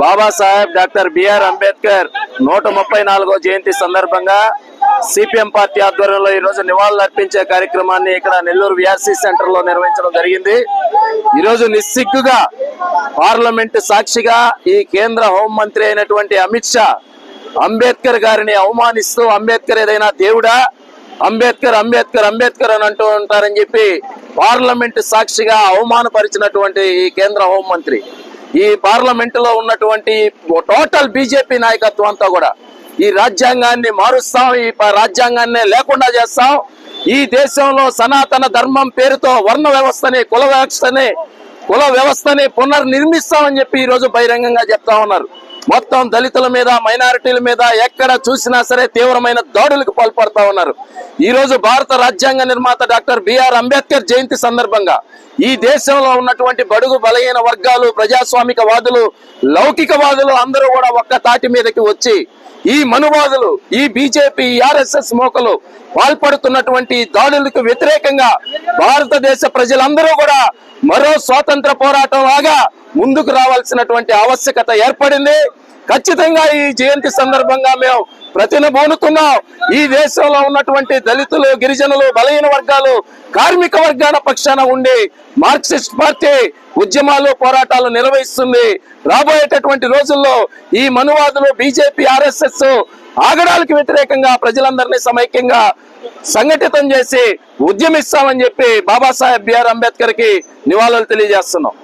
Babasaheb doctor BR Ambedkar 134వ జయంతి సందర్భంగా CPM party ఆధ్వర్యంలో ఈ రోజు నివాళులు అర్పించే కార్యక్రమాన్ని ఇక్కడ నెల్లూరు విఆర్సి సెంటర్ లో నిర్వహించడం జరిగింది. ఈ రోజు నిస్సిగ్గుగా పార్లమెంట్ సాక్షిగా ఈ కేంద్ర హోంమంత్రి అయినటువంటి అమిత్ షా అంబేద్కర్ గారిని అవమానిస్తూ అంబేద్కర్ ఏదైనా దేవుడా, అంబేద్కర్ అంబేద్కర్ అంబేద్కర్ అని అంటూ ఉంటారని చెప్పి పార్లమెంట్ సాక్షిగా అవమానపరిచినటువంటి ఈ కేంద్ర హోంమంత్రి, ఈ పార్లమెంట్ లో ఉన్నటువంటి టోటల్ బీజేపీ నాయకత్వం అంతా కూడా ఈ రాజ్యాంగాన్ని మారుస్తాం, ఈ రాజ్యాంగాన్ని లేకుండా చేస్తాం, ఈ దేశంలో సనాతన ధర్మం పేరుతో వర్ణ వ్యవస్థని కుల వ్యవస్థని పునర్నిర్మిస్తామని చెప్పి ఈ రోజు బహిరంగంగా చెప్తా ఉన్నారు. మొత్తం దళితుల మీద, మైనారిటీల మీద ఎక్కడ చూసినా సరే తీవ్రమైన దాడులకు పాల్పడతా ఉన్నారు. ఈ రోజు భారత రాజ్యాంగ నిర్మాత డాక్టర్ బిఆర్ అంబేద్కర్ జయంతి సందర్భంగా ఈ దేశంలో ఉన్నటువంటి బడుగు బలహీన వర్గాలు, ప్రజాస్వామిక వాదులు, లౌకికవాదులు అందరూ కూడా ఒక్క తాటి మీదకి వచ్చి ఈ మనువాదులు, ఈ బీజేపీ, ఆర్ఎస్ఎస్ మోకలు పాల్పడుతున్నటువంటి దాడులకు వ్యతిరేకంగా భారతదేశ ప్రజలందరూ కూడా మరో స్వాతంత్ర పోరాటం లాగా ముందుకు రావాల్సినటువంటి ఆవశ్యకత ఏర్పడింది. ఖచ్చితంగా ఈ జయంతి సందర్భంగా మేము ప్రతినబూనుతున్నాం. ఈ దేశంలో ఉన్నటువంటి దళితులు, గిరిజనులు, బలహీన వర్గాలు, కార్మిక వర్గాల పక్షాన ఉండి మార్క్సిస్ట్ పార్టీ ఉద్యమాలు, పోరాటాలు నిర్వహిస్తుంది. రాబోయేటటువంటి రోజుల్లో ఈ మనువాదులు, బీజేపీ, ఆర్ఎస్ఎస్ ఆగడాలకు వ్యతిరేకంగా ప్రజలందరినీ సమైక్యంగా సంఘటితం చేసి ఉద్యమిస్తామని చెప్పి బాబాసాహెబ్ బిఆర్ అంబేద్కర్ కి నివాళులు తెలియజేస్తున్నాం.